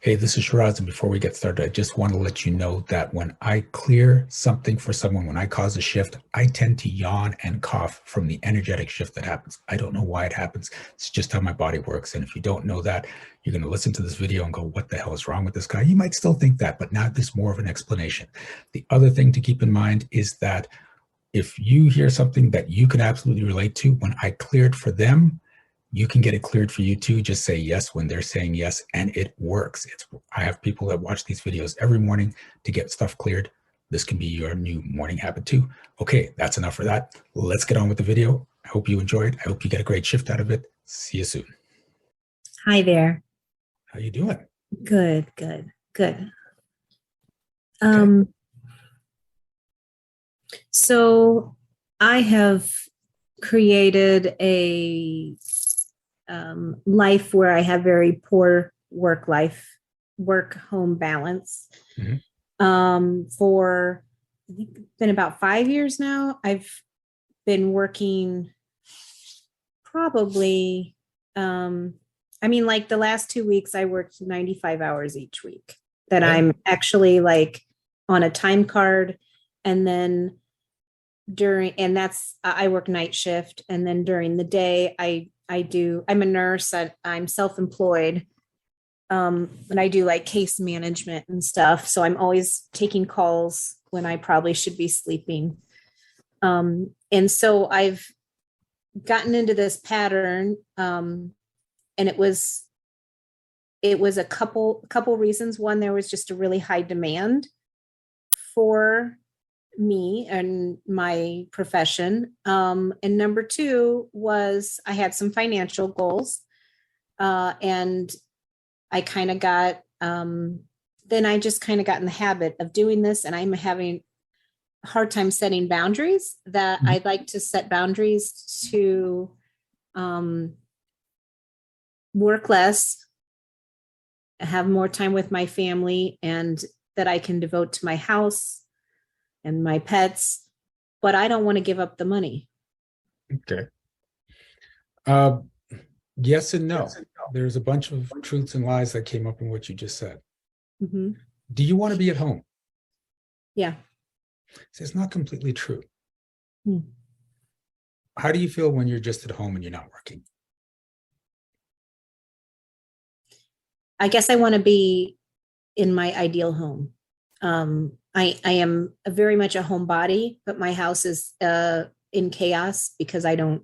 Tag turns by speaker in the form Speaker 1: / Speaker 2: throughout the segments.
Speaker 1: Hey, this is Shiraz, and before we get started, I just want to let you know that when I clear something for someone, when I cause a shift, I tend to yawn and cough from the energetic shift that happens. I don't know why it happens. It's just how my body works. And if you don't know that, you're going to listen to this video and go, what the hell is wrong with this guy? You might still think that, but now there's more of an explanation. The other thing to keep in mind is that if you hear something that you can absolutely relate to, when I cleared for them, you can get it cleared for you too. Just say yes when they're saying yes, and it works. I have people that watch these videos every morning to get stuff cleared. This can be your new morning habit too. Okay, that's enough for that. Let's get on with the video. I hope you enjoyed. I hope you get a great shift out of it. See you soon.
Speaker 2: Hi there.
Speaker 1: How you doing?
Speaker 2: Good.
Speaker 1: Okay.
Speaker 2: So I have created a life where I have very poor work home balance.
Speaker 1: Mhm.
Speaker 2: For I think it's been about 5 years now. I've been working probably, like the last 2 weeks, I worked 95 hours each week that
Speaker 1: Okay.
Speaker 2: I'm actually like on a time card. And then I work night shift. And then during the day, I'm a nurse. I'm self-employed. And I do like case management and stuff. So I'm always taking calls when I probably should be sleeping. And so I've gotten into this pattern. And it was a couple reasons. One, there was just a really high demand for me and my profession. And number two was I had some financial goals. And I kind of got, then I just kind of got in the habit of doing this, and I'm having a hard time setting boundaries. That
Speaker 1: Mhm.
Speaker 2: I'd like to set boundaries to um, work less, have more time with my family, and that I can devote to my house and my pets, but I don't want to give up the money.
Speaker 1: Okay. Uh, yes and no. There's a bunch of truths and lies that came up in what you just said.
Speaker 2: Mm-hmm.
Speaker 1: Do you want to be at home?
Speaker 2: Yeah.
Speaker 1: So it's not completely true.
Speaker 2: Hmm.
Speaker 1: How do you feel when you're just at home and you're not working?
Speaker 2: I guess I want to be in my ideal home. I am very much a homebody, but my house is in chaos because I don't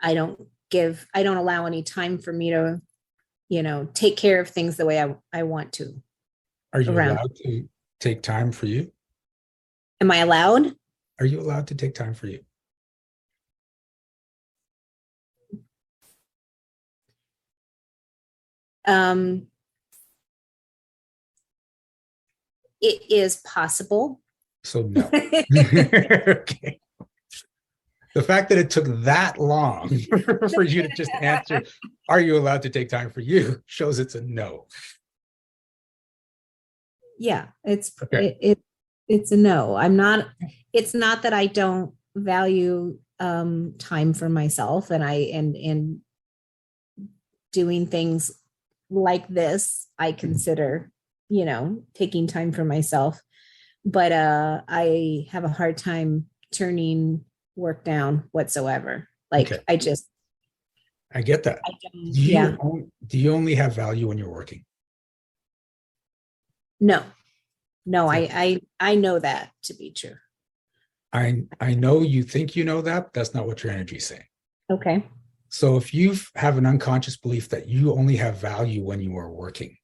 Speaker 2: allow any time for me to, take care of things the way I want to
Speaker 1: Are you
Speaker 2: around.
Speaker 1: allowed to take time for you?
Speaker 2: Am I allowed?
Speaker 1: Are you allowed to take time for you?
Speaker 2: Um, it is possible.
Speaker 1: So no. Okay. The fact that it took that long for you to just answer, are you allowed to take time for you, shows it's a no.
Speaker 2: Yeah,
Speaker 1: Okay.
Speaker 2: it's a no. It's not that I don't value time for myself, and and doing things like this I consider, taking time for myself, but I have a hard time turning work down whatsoever.
Speaker 1: Okay.
Speaker 2: Like I just
Speaker 1: I get that.
Speaker 2: I don't, yeah.
Speaker 1: Do you only have value when you're working?
Speaker 2: No, no,
Speaker 1: So
Speaker 2: I know that to be true.
Speaker 1: I know you think you know that, but that's not what your energy is saying.
Speaker 2: Okay.
Speaker 1: So if you have an unconscious belief that you only have value when you are working,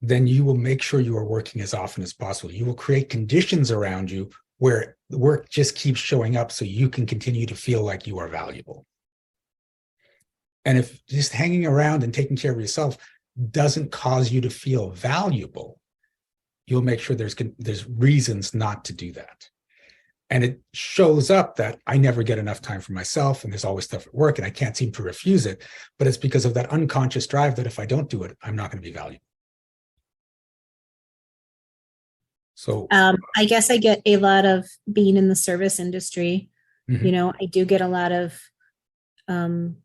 Speaker 1: then you will make sure you are working as often as possible. You will create conditions around you where the work just keeps showing up so you can continue to feel like you are valuable. And if just hanging around and taking care of yourself doesn't cause you to feel valuable, you'll make sure there's reasons not to do that. And it shows up that I never get enough time for myself, and there's always stuff at work, and I can't seem to refuse it. But it's because of that unconscious drive that if I don't do it, I'm not going to be valuable. So,
Speaker 2: I guess I get a lot of being in the service industry.
Speaker 1: mhm.
Speaker 2: I do get a lot of um,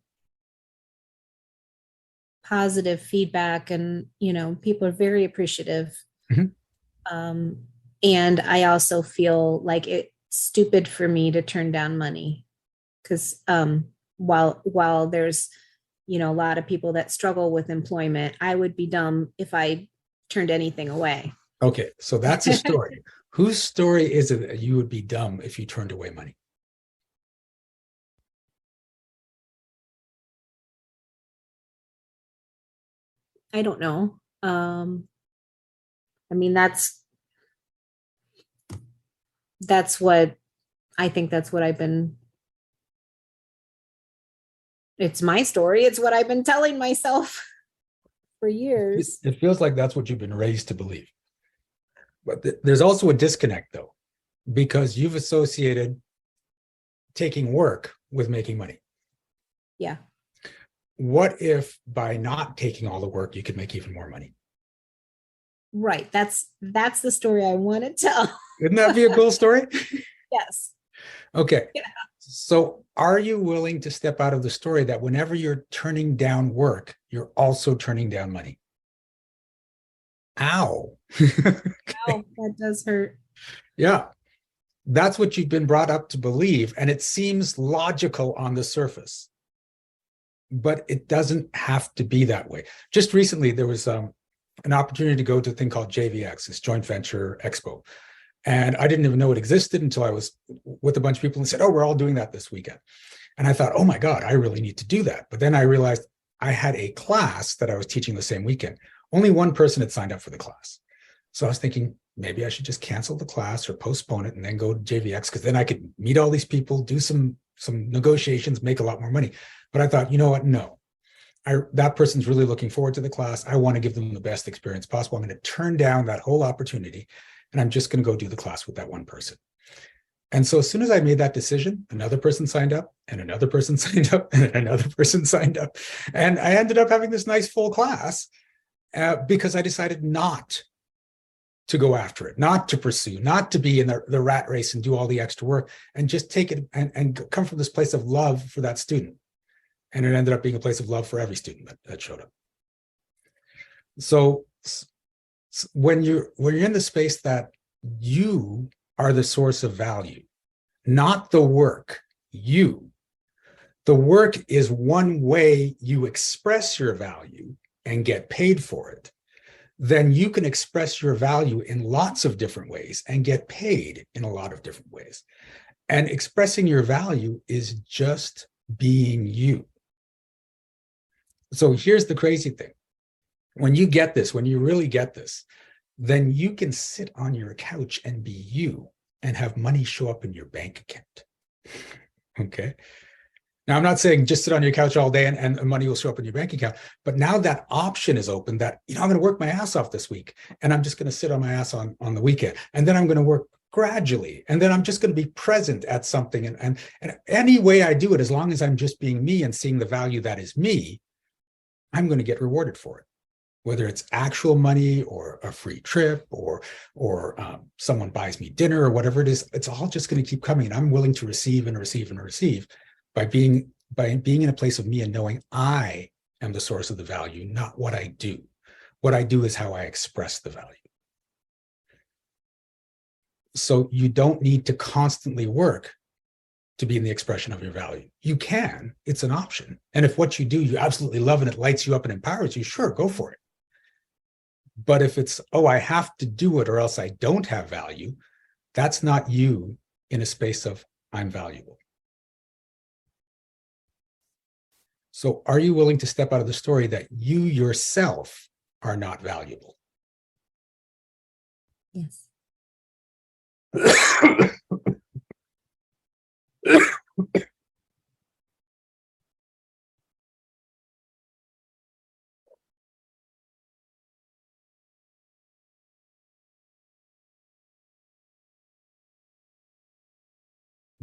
Speaker 2: positive feedback, and people are very appreciative.
Speaker 1: Mhm.
Speaker 2: Um, and I also feel like it's stupid for me to turn down money, because while there's a lot of people that struggle with employment, I would be dumb if I turned anything away.
Speaker 1: Okay, so that's a story. Whose story is it that you would be dumb if you turned away money?
Speaker 2: I don't know. I mean, that's what I think. That's what I've been. It's my story. It's what I've been telling myself for years.
Speaker 1: It feels like that's what you've been raised to believe. But there's also a disconnect, though, because you've associated taking work with making money.
Speaker 2: Yeah.
Speaker 1: What if by not taking all the work, you could make even more money?
Speaker 2: Right. That's the story I want to tell.
Speaker 1: Wouldn't that be a cool story?
Speaker 2: Yes.
Speaker 1: Okay.
Speaker 2: Yeah.
Speaker 1: So are you willing to step out of the story that whenever you're turning down work, you're also turning down money? Ow.
Speaker 2: Wow, that does hurt.
Speaker 1: Yeah. That's what you've been brought up to believe. And it seems logical on the surface, but it doesn't have to be that way. Just recently, there was an opportunity to go to a thing called JVX, this joint venture expo. And I didn't even know it existed until I was with a bunch of people and said, oh, we're all doing that this weekend. And I thought, oh my God, I really need to do that. But then I realized I had a class that I was teaching the same weekend. Only one person had signed up for the class. So I was thinking, maybe I should just cancel the class or postpone it and then go to JVX, because then I could meet all these people, do some negotiations, make a lot more money. But I thought, you know what? No, that person's really looking forward to the class. I want to give them the best experience possible. I'm going to turn down that whole opportunity, and I'm just going to go do the class with that one person. And so as soon as I made that decision, another person signed up, and another person signed up, and another person signed up. And I ended up having this nice full class because I decided not to go after it, not to pursue, not to be in the rat race and do all the extra work, and just take it and come from this place of love for that student. And it ended up being a place of love for every student that showed up. So when you're in the space that you are the source of value, not the work, the work is one way you express your value and get paid for it. Then you can express your value in lots of different ways and get paid in a lot of different ways. And expressing your value is just being you. So here's the crazy thing. When you get this, when you really get this, then you can sit on your couch and be you and have money show up in your bank account. Okay. Now, I'm not saying just sit on your couch all day and money will show up in your bank account, but now that option is open that, I'm going to work my ass off this week, and I'm just going to sit on my ass on the weekend. And then I'm going to work gradually. And then I'm just going to be present at something. And any way I do it, as long as I'm just being me and seeing the value that is me, I'm going to get rewarded for it. Whether it's actual money or a free trip or someone buys me dinner or whatever it is, it's all just going to keep coming. And I'm willing to receive and receive and receive by being in a place of me and knowing I am the source of the value, not what I do. What I do is how I express the value. So you don't need to constantly work to be in the expression of your value. You can, it's an option. And if what you do, you absolutely love and it lights you up and empowers you, sure, go for it. But if it's, oh, I have to do it or else I don't have value, that's not you in a space of I'm valuable. So are you willing to step out of the story that you yourself are not valuable?
Speaker 2: Yes.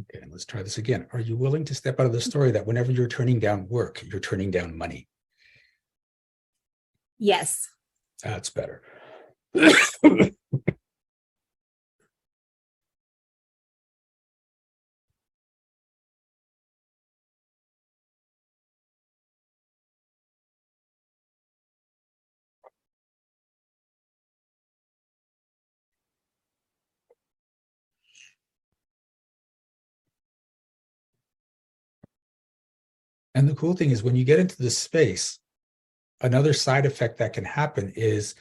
Speaker 1: Okay, let's try this again. Are you willing to step out of the story that whenever you're turning down work, you're turning down money?
Speaker 2: Yes.
Speaker 1: That's better. And the cool thing is when you get into this space, another side effect that can happen is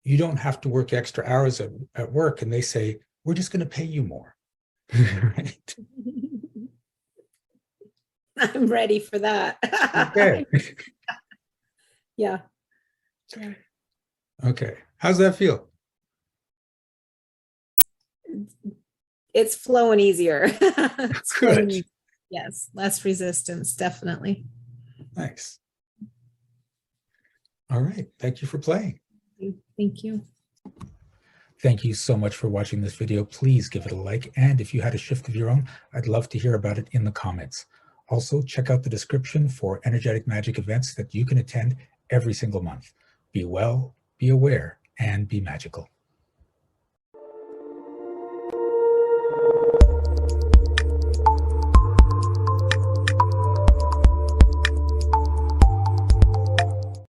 Speaker 1: you don't have to work extra hours at work, and they say, we're just going to pay you more. Right?
Speaker 2: I'm ready for that.
Speaker 1: Okay.
Speaker 2: Yeah. Yeah.
Speaker 1: Okay. How's that feel?
Speaker 2: It's flowing easier. It's flowing
Speaker 1: Good.
Speaker 2: easier. Yes, less resistance, definitely.
Speaker 1: Nice. All right. Thank you for playing.
Speaker 2: Thank you.
Speaker 1: Thank you so much for watching this video. Please give it a like. And if you had a shift of your own, I'd love to hear about it in the comments. Also, check out the description for energetic magic events that you can attend every single month. Be well, be aware, and be magical.